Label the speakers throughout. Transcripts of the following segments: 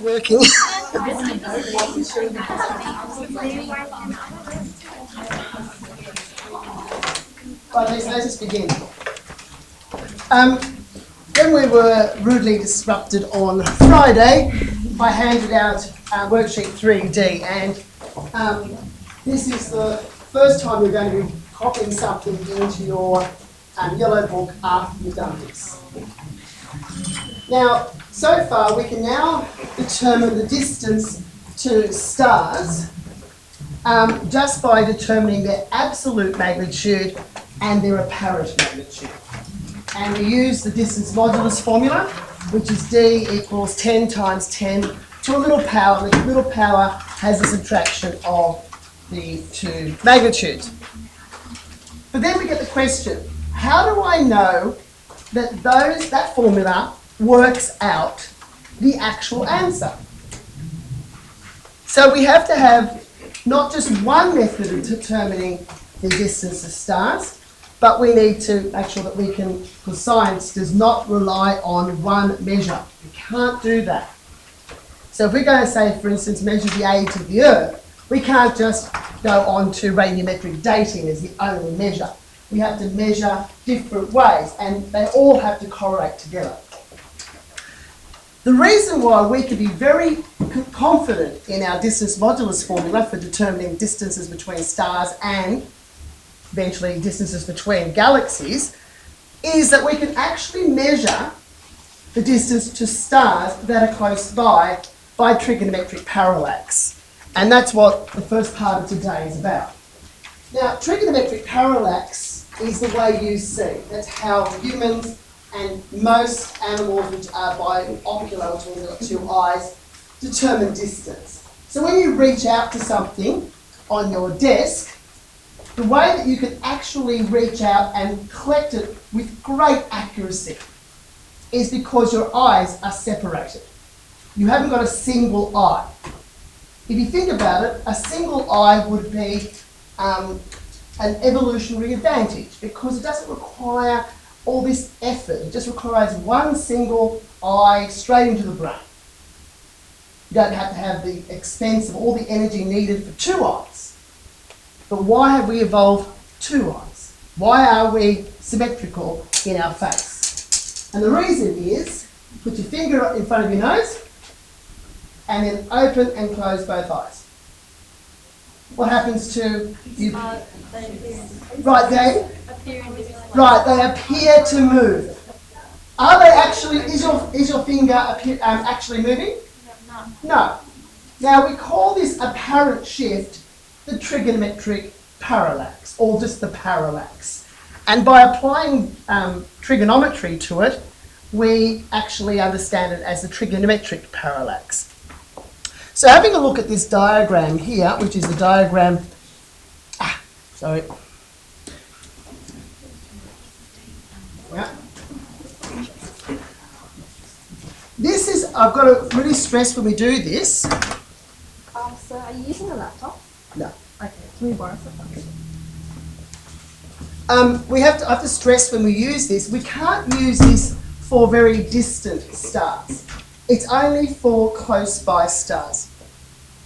Speaker 1: Working. Right, let's just begin. When we were rudely disrupted on Friday, I handed out worksheet 3D, and this is the first time you're going to be copying something into your yellow book after you've done this. Now, so far we can now determine the distance to stars just by determining their absolute magnitude and their apparent magnitude. And we use the distance modulus formula, which is d equals 10 times 10 to a little power. The little power has a subtraction of the two magnitudes. But then we get the question, how do I know that that formula works out the actual answer? So we have to have not just one method of determining the distance of stars, but we need to make sure that we can, because science does not rely on one measure. We can't do that. So if we're going to say, for instance, measure the age of the Earth, we can't just go on to radiometric dating as the only measure. We have to measure different ways, and they all have to correlate together. The reason why we can be very confident in our distance modulus formula for determining distances between stars and eventually distances between galaxies is that we can actually measure the distance to stars that are close by trigonometric parallax. And that's what the first part of today is about. Now, trigonometric parallax is the way you see. That's how humans and most animals which are biocular, which means they've got two eyes, determine distance. So when you reach out to something on your desk, the way that you can actually reach out and collect it with great accuracy is because your eyes are separated. You haven't got a single eye. If you think about it, a single eye would be an evolutionary advantage because it doesn't require all this effort. It just requires one single eye straight into the brain. You don't have to have the expense of all the energy needed for two eyes. But why have we evolved two eyes? Why are we symmetrical in our face? And the reason is, put your finger in front of your nose and then open and close both eyes. What happens to you? Right, they appear to move. Are they actually? Is your finger actually moving? No. Now we call this apparent shift the trigonometric parallax, or just the parallax. And by applying trigonometry to it, we actually understand it as the trigonometric parallax. So having a look at this diagram here, which is the diagram, This is, I've got to really stress when we do this.
Speaker 2: So are you using a laptop?
Speaker 1: No.
Speaker 2: Okay, can we borrow something?
Speaker 1: I have to stress when we use this, we can't use this for very distant stars. It's only for close by stars.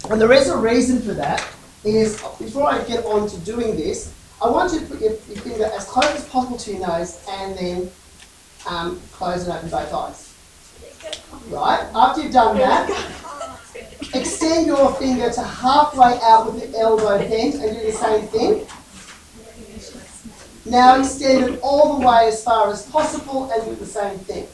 Speaker 1: And there is a reason for that is, before I get on to doing this, I want you to put your finger as close as possible to your nose and then close and open both eyes. Right, after you've done that, extend your finger to halfway out with the elbow bent and do the same thing. Now extend it all the way as far as possible and do the same thing.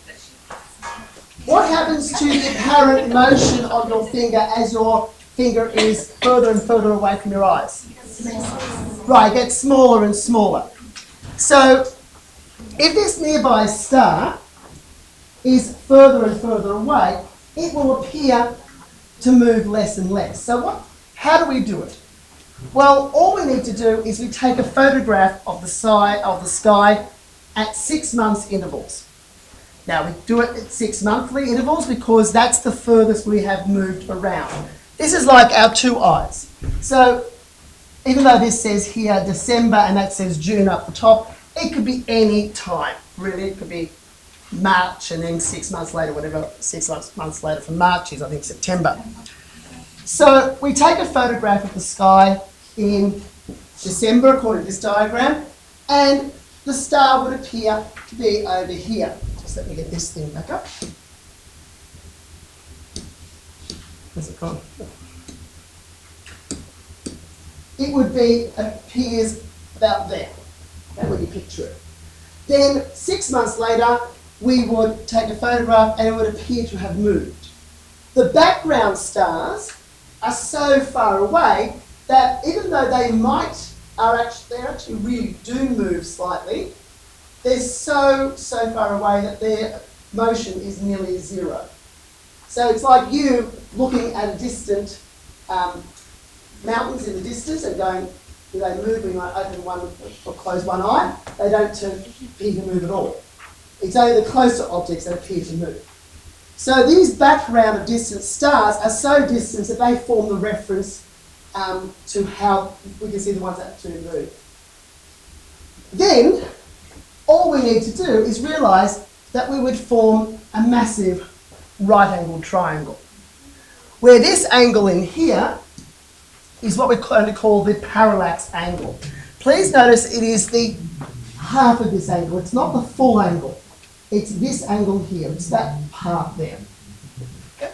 Speaker 1: What happens to the apparent motion of your finger as your finger is further and further away from your eyes? Right, it gets smaller and smaller. So if this nearby star is further and further away, it will appear to move less and less. So how do we do it? Well, all we need to do is we take a photograph of the sky at 6 months intervals. Now we do it at 6 monthly intervals because that's the furthest we have moved around. This is like our two eyes. So even though this says here December and that says June up the top, it could be any time, really. It could be March, and then 6 months later, whatever 6 months later from March is, I think September. So we take a photograph of the sky in December according to this diagram, and the star would appear to be over here. Just let me get this thing back up. Where's it gone? It would be, appears about there, okay, when you picture it. Then 6 months later, we would take a photograph and it would appear to have moved. The background stars are so far away that even though they actually really do move slightly, they're so far away that their motion is nearly zero. So it's like you looking at a distant mountains in the distance and going, do they move when you open one or close one eye? They don't appear to move at all. It's only the closer objects that appear to move. So these background of distant stars are so distant that they form the reference to how we can see the ones that actually move. Then, all we need to do is realise that we would form a massive right-angled triangle, where this angle in here is what we're going to call the parallax angle. Please notice it is the half of this angle. It's not the full angle. It's this angle here. It's that part there. Okay.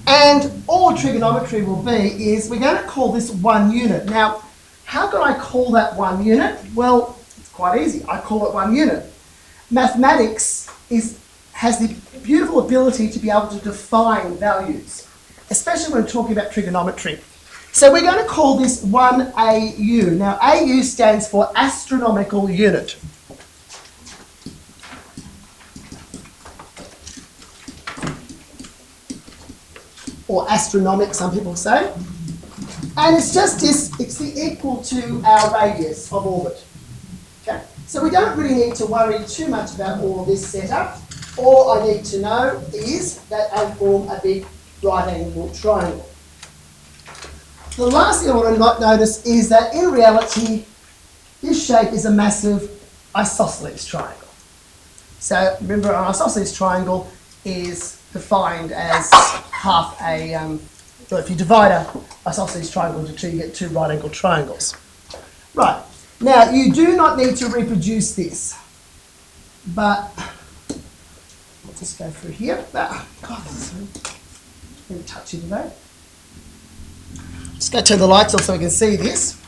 Speaker 1: And all trigonometry will be is we're going to call this 1 unit. Now, how can I call that 1 unit? Well, it's quite easy. I call it 1 unit. Mathematics has the beautiful ability to be able to define values, especially when talking about trigonometry. So we're going to call this 1 AU. Now, AU stands for astronomical unit. Or astronomic, some people say. And it's just this, it's the equal to our radius of orbit. Okay? So we don't really need to worry too much about all of this setup. All I need to know is that I form a big right-angled triangle. The last thing I want to notice is that in reality, this shape is a massive isosceles triangle. So remember, an isosceles triangle is defined as half a, well, if you divide an isosceles triangle into two, you get two right-angled triangles. Right, now you do not need to reproduce this, but I'll just go through here. God, this is very touchy today. Just go turn the lights off so we can see this,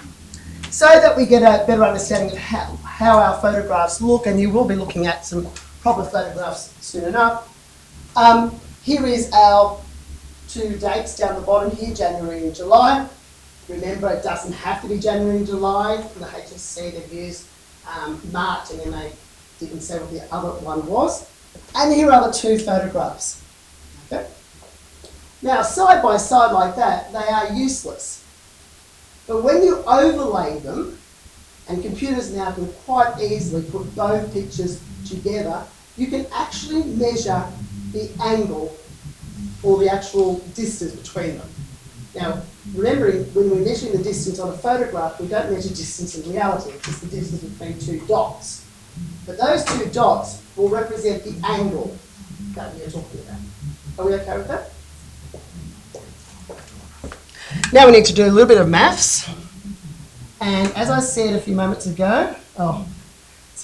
Speaker 1: so that we get a better understanding of how our photographs look, and you will be looking at some proper photographs soon enough. Here is our two dates down the bottom here, January and July. Remember, it doesn't have to be January and July. In the HSC, they've used March, and then they didn't say what the other one was. And here are the two photographs. Okay? Now, side by side like that, they are useless. But when you overlay them, and computers now can quite easily put both pictures together, you can actually measure the angle or the actual distance between them. Now, remembering when we're measuring the distance on a photograph, we don't measure distance in reality, it's the distance between two dots. But those two dots will represent the angle that we are talking about. Are we okay with that? Now we need to do a little bit of maths. And as I said a few moments ago, some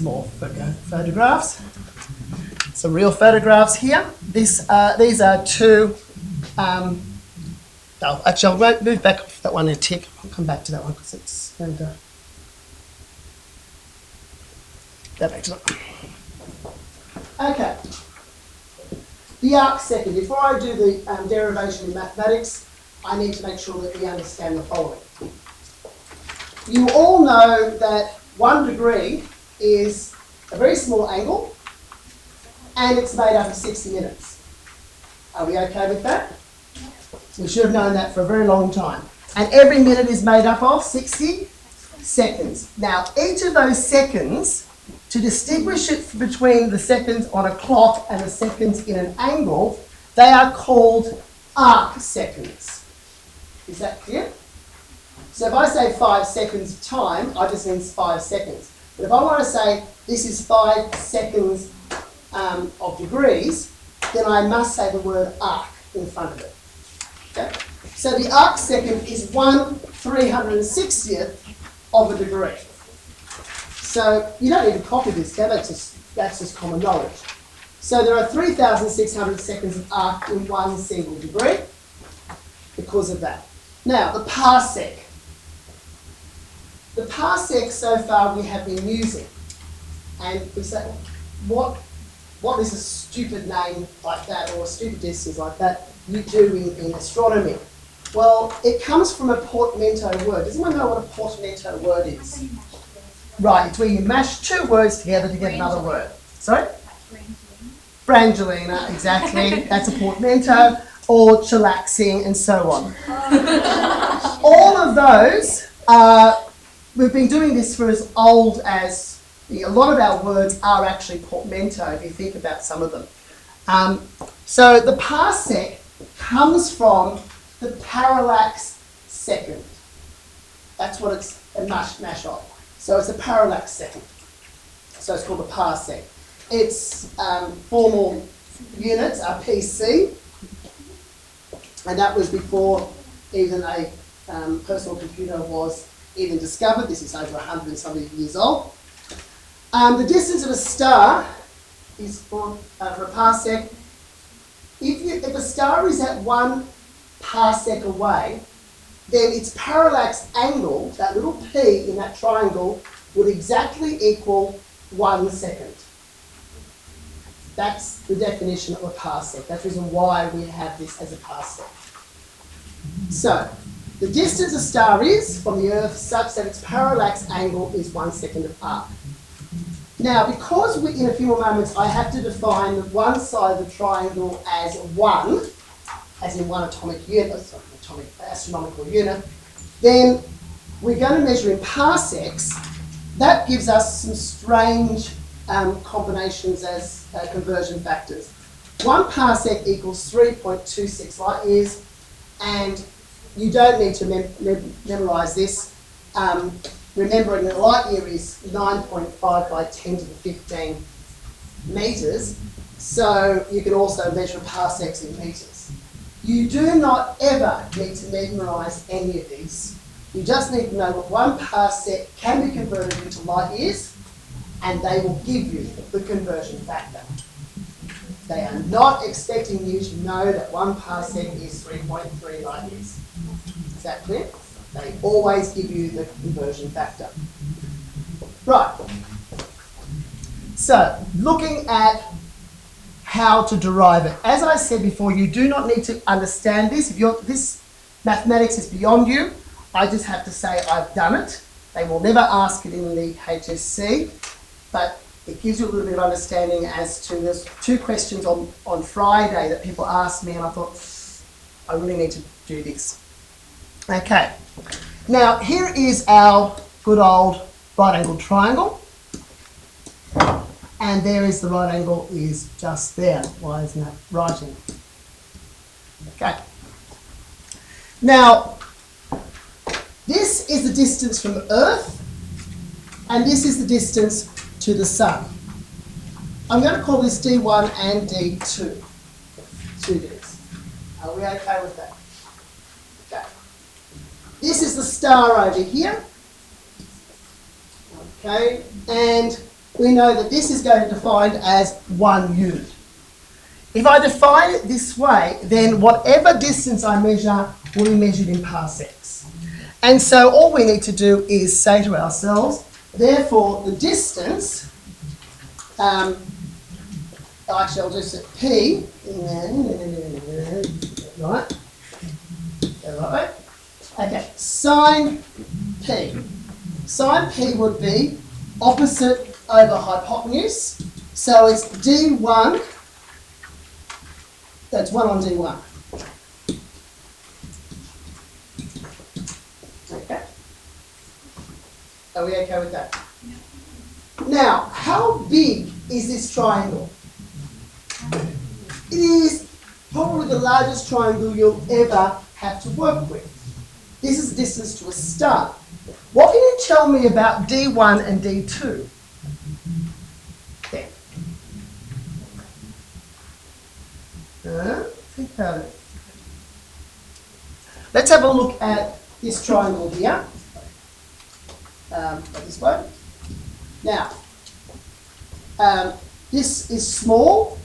Speaker 1: more photographs. Some real photographs here. These are two, actually I'll move back off that one in a tick. I'll come back to that one because it's going to go back to that. Okay. The arc second. Before I do the derivation in mathematics, I need to make sure that we understand the following. You all know that 1 degree is a very small angle, and it's made up of 60 minutes. Are we okay with that? We should have known that for a very long time. And every minute is made up of 60 seconds. Now, each of those seconds, to distinguish it between the seconds on a clock and the seconds in an angle, they are called arc seconds. Is that clear? So if I say 5 seconds of time, I just mean 5 seconds. But if I want to say this is 5 seconds of degrees, then I must say the word arc in front of it. Okay? So the arcsecond is 1/360th of a degree. So you don't need to copy this down, that's just common knowledge. So there are 3,600 seconds of arc in one single degree because of that. Now, the parsec. The parsec so far we have been using. And we say, what is a stupid name like that or a stupid distance like that you do in astronomy? Well, it comes from a portmanteau word. Does anyone know what a portmanteau word is? Right, it's where you mash two words together to get another word. Sorry? Brangelina, exactly. That's a portmanteau, or chillaxing, and so on. All of those, we've been doing this for as old as, a lot of our words are actually portmanteau if you think about some of them. So the parsec comes from the parallax second. That's what it's a mash of. So it's a parallax second. So it's called a parsec. Its formal units are PC, and that was before even a personal computer was even discovered. This is over 100 and something years old. The distance of a star is for a parsec. If a star is at 1 parsec away, then its parallax angle, that little p in that triangle, would exactly equal 1 second. That's the definition of a parsec. That's the reason why we have this as a parsec. So, the distance a star is from the Earth such that its parallax angle is 1 second of arc. Now, because in a few more moments I have to define the one side of the triangle as 1, as in 1 atomic unit, sorry, atomic astronomical unit, then we're going to measure in parsecs. That gives us some strange combinations as conversion factors. 1 parsec equals 3.26 light years, and you don't need to memorise this. Remembering that a light year is 9.5 by 10 to the 15 metres, so you can also measure parsecs in metres. You do not ever need to memorise any of these. You just need to know that 1 parsec can be converted into light years, and they will give you the conversion factor. They are not expecting you to know that 1 parsec is 3.3 light years. Is that clear? They always give you the conversion factor. Right. So, looking at how to derive it. As I said before, you do not need to understand this. If this mathematics is beyond you, I just have to say I've done it. They will never ask it in the HSC, but it gives you a little bit of understanding as to, there's 2 questions on Friday that people asked me, and I thought, I really need to do this. Okay, now here is our good old right angled triangle, and there is the right angle is just there. Why isn't that writing? Okay, now this is the distance from Earth, and this is the distance to the Sun. I'm going to call this D1 and D2. 2Ds. Are we okay with that? Okay. This is the star over here. Okay, and we know that this is going to be defined as 1 unit. If I define it this way, then whatever distance I measure will be measured in parsecs. And so all we need to do is say to ourselves, therefore the distance, actually I'll just say P, right, right, okay, sine P. Sine P would be opposite over hypotenuse, so it's D1, that's 1 on D1. Okay. Are we okay with that? Yeah. Now, how big is this triangle? It is probably the largest triangle you'll ever have to work with. This is the distance to a star. What can you tell me about D1 and D2? There. Think about it. Let's have a look at this triangle here. This way. Now, this is small.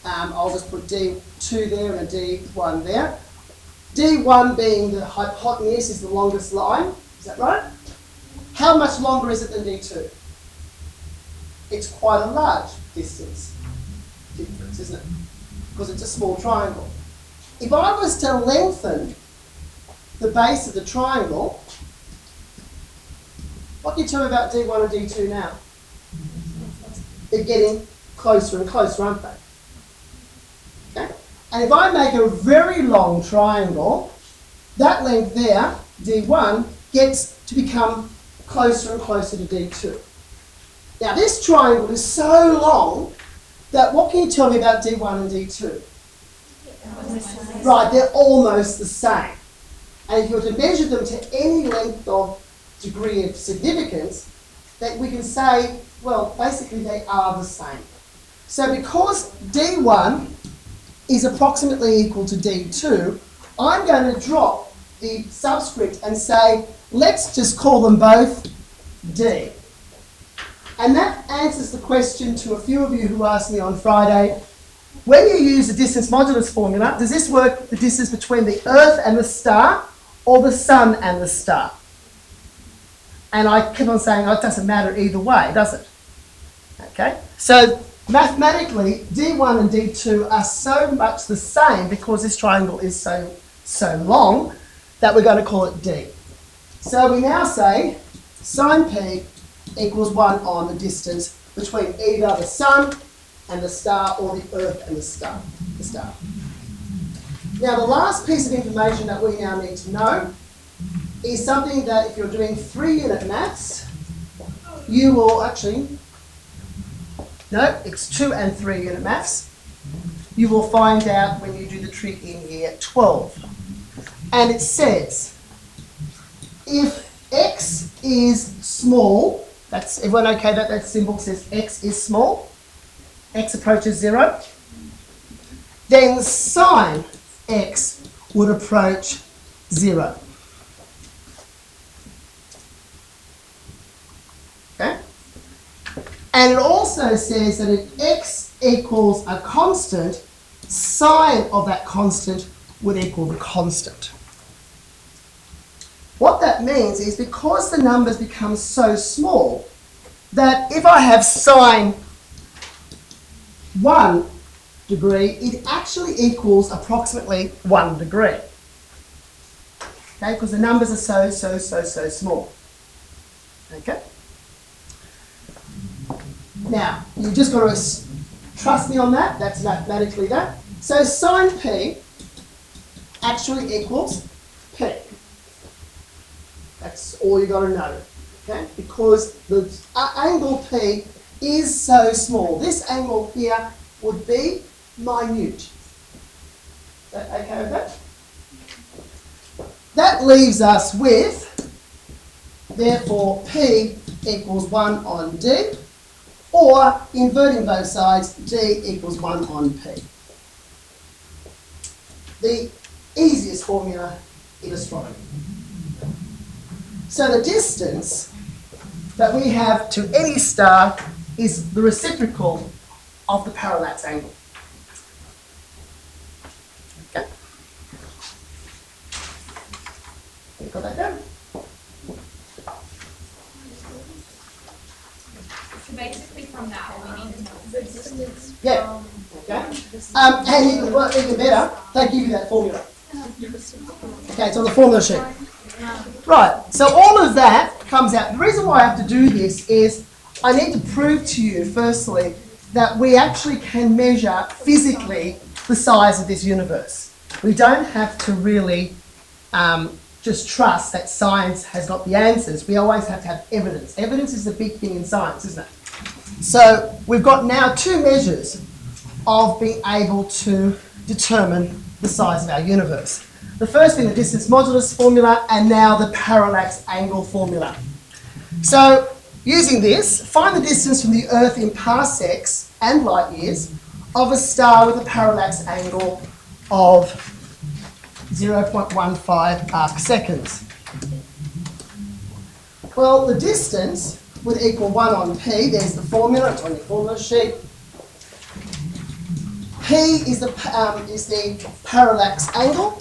Speaker 1: I'll just put D2 there and a D1 there. D1 being the hypotenuse is the longest line. Is that right? How much longer is it than D2? It's quite a large distance difference, isn't it? Because it's a small triangle. If I was to lengthen the base of the triangle, what can you tell me about D1 and D2 now? They're getting closer and closer, aren't they? Okay? And if I make a very long triangle, that length there, D1, gets to become closer and closer to D2. Now this triangle is so long that what can you tell me about D1 and D2? Right, they're almost the same. And if you were to measure them to any length of degree of significance, that we can say, well, basically they are the same. So because D1 is approximately equal to D2, I'm going to drop the subscript and say, let's just call them both D. And that answers the question to a few of you who asked me on Friday, when you use the distance modulus formula, does this work the distance between the Earth and the star or the Sun and the star? And I keep on saying, oh, it doesn't matter either way, does it? Okay, so mathematically, D1 and D2 are so much the same because this triangle is so long that we're going to call it D. So we now say sine P equals 1 on the distance between either the Sun and the star or the Earth and the star. Now the last piece of information that we now need to know is something that if you're doing 3-unit maths, you will actually, no, it's 2 and 3-unit maths, you will find out when you do the trig in year 12. And it says, if x is small, that's everyone okay that symbol says x is small, x approaches 0, then sine x would approach 0. Okay? And it also says that if x equals a constant, sine of that constant would equal the constant. What that means is because the numbers become so small that if I have sine 1 degree, it actually equals approximately 1 degree. Okay, because the numbers are so small. Okay? Now, you've just got to trust me on that. That's mathematically that. So sine P actually equals P. That's all you've got to know. Okay? Because the angle P is so small. This angle here would be minute. Is that okay with that? That leaves us with, therefore, P equals 1 on D, or, inverting both sides, D equals 1 on P. The easiest formula in astronomy. So the distance that we have to any star is the reciprocal of the parallax angle. Okay? You got that down?
Speaker 3: So basically from that, all we need to know is the distance.
Speaker 1: Yeah. Okay. And even better, they give you that formula. Okay, it's on the formula sheet. Right, so all of that comes out. The reason why I have to do this is I need to prove to you, firstly, that we actually can measure physically the size of this universe. We don't have to really just trust that science has got the answers. We always have to have evidence. Evidence is the big thing in science, isn't it? So we've got now 2 measures of being able to determine the size of our universe. The first being the distance modulus formula, and now the parallax angle formula. So using this, find the distance from the Earth in parsecs and light years of a star with a parallax angle of 0.15 arc seconds. Well, the distance would equal 1 on P. There's the formula. It's on your formula sheet. P is the parallax angle.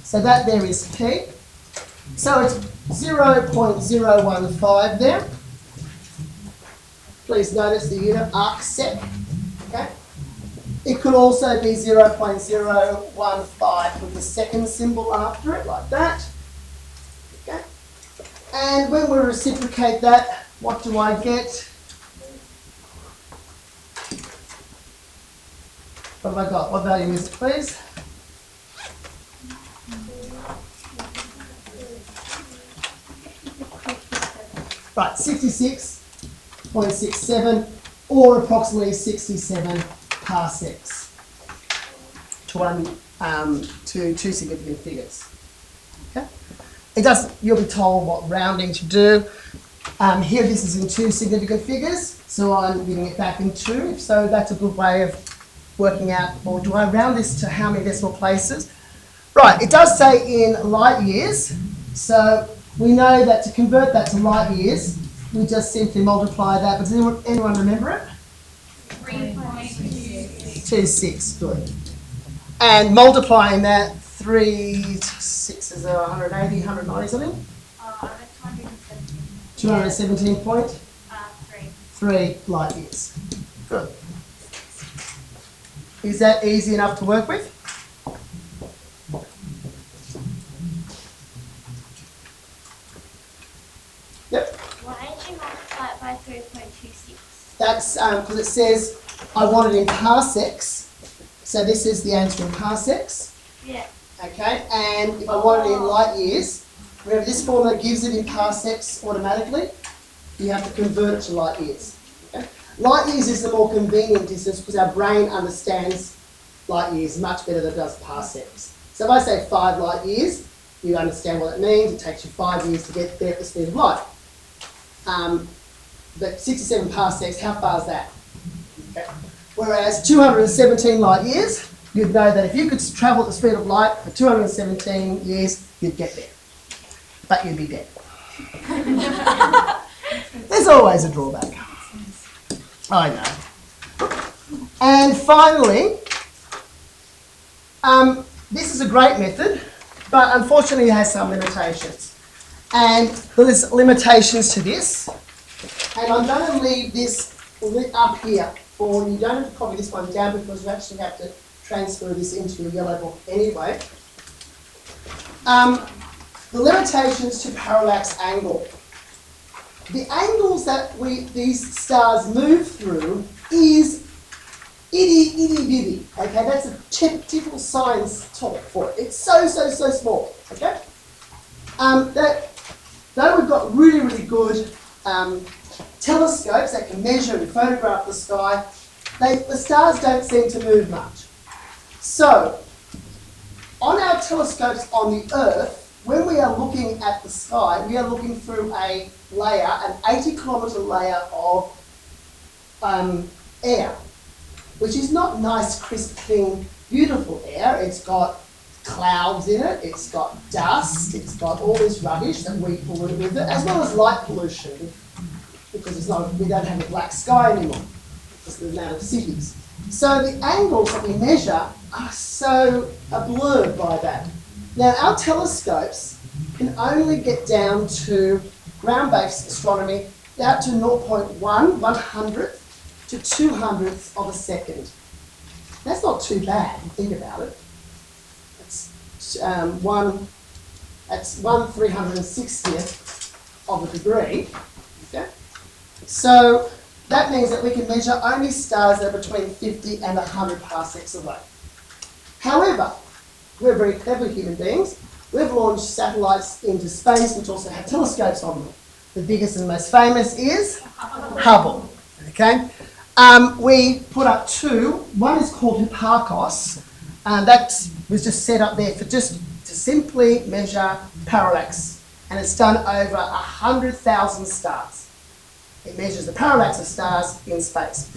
Speaker 1: So that there is P. So it's 0.015 there. Please notice the unit arc sec. Okay. It could also be 0.015 with the second symbol after it, like that. Okay. And when we reciprocate that, what do I get? What have I got? What value is it, please? Right, 66.67 or approximately 67 parsecs to two significant figures. Okay? It does. You'll be told what rounding to do. Here, this is in two significant figures, so I'm giving it back in two. So that's a good way of working out. Or do I round this to how many decimal places? Right. It does say in light years, so we know that to convert that to light years, we just simply multiply that. But does anyone remember it? 3.26. Good. And multiplying that, 3 to 6 is 180, 190 something? 217.3 light years. Good. Is that easy enough to work with? Yep.
Speaker 2: Why did you multiply it by 3.26?
Speaker 1: That's because it says I want it in parsecs. So this is the answer in parsecs.
Speaker 2: Yeah.
Speaker 1: Okay, and if I want it in light years, remember this formula gives it in parsecs automatically. You have to convert it to light years. Okay? Light years is the more convenient distance because our brain understands light years much better than it does parsecs. So if I say 5 light years, you understand what it means. It takes you 5 years to get there at the speed of light. But 67 parsecs, how far is that? Okay. Whereas 217 light years, you'd know that if you could travel at the speed of light for 217 years, you'd get there. But you'd be dead. There's always a drawback. I know. And finally, this is a great method, but unfortunately it has some limitations. And there's limitations to this. And I'm going to leave this lit up here for you. Don't have to copy this one down because you actually have to transfer this into your yellow book anyway. The limitations to parallax angle. The angles that these stars move through is itty-bitty. Okay, that's a typical science talk for it. It's so small. Okay. Though we've got really good telescopes that can measure and photograph the sky, the stars don't seem to move much. So, on our telescopes on the Earth, when we are looking at the sky, we are looking through a layer, an 80-kilometre layer of air, which is not nice, crisp, clean, beautiful air. It's got clouds in it, it's got dust, it's got all this rubbish that we pollute with it, as well as light pollution, because we don't have a black sky anymore, because of the amount of cities. So the angles that we measure are blurred by that. Now our telescopes can only get down to ground-based astronomy out to 1/100th to 200th of a second. That's not too bad if you think about it. That's 1/360th of a degree. Okay? So that means that we can measure only stars that are between 50 and 100 parsecs away. However, we're very clever human beings. We've launched satellites into space which also have telescopes on them. The biggest and most famous is Hubble. Okay? We put up two. One is called Hipparcos, and that was just set up there to simply measure parallax, and it's done over 100,000 stars. It measures the parallax of stars in space.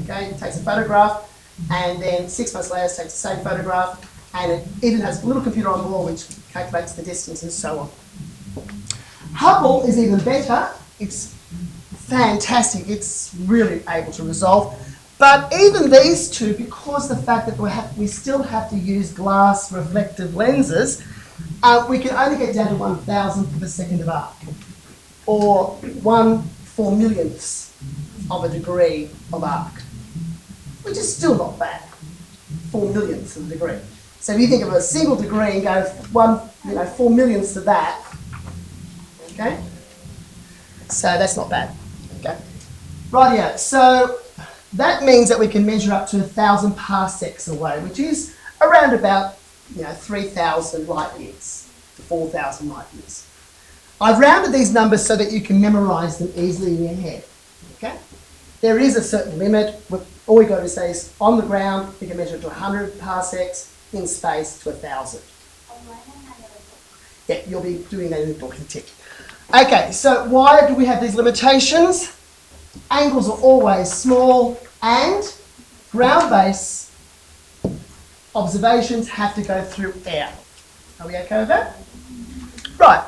Speaker 1: Okay, it takes a photograph and then 6 months later takes the same photograph, and it even has a little computer on board which calculates the distance and so on. Hubble is even better. It's fantastic. It's really able to resolve. But even these two, because the fact that we still have to use glass reflective lenses, we can only get down to 1,000th of a second of arc, or 1/4,000,000th of a degree of arc, which is still not bad. 4/1,000,000th of a degree. So if you think of a single degree and go 4/1,000,000th of that, okay? So that's not bad. Okay. Rightio. So that means that we can measure up to 1,000 parsecs away, which is around about 3,000 light years to 4,000 light years. I've rounded these numbers so that you can memorise them easily in your head. Okay. There is a certain limit. All we've got to say is on the ground we can measure to 100 parsecs, in space to 1,000. Yeah, you'll be doing that in the book in tick. Okay, so why do we have these limitations? Angles are always small, and ground-based observations have to go through air. Are we okay with that? Right.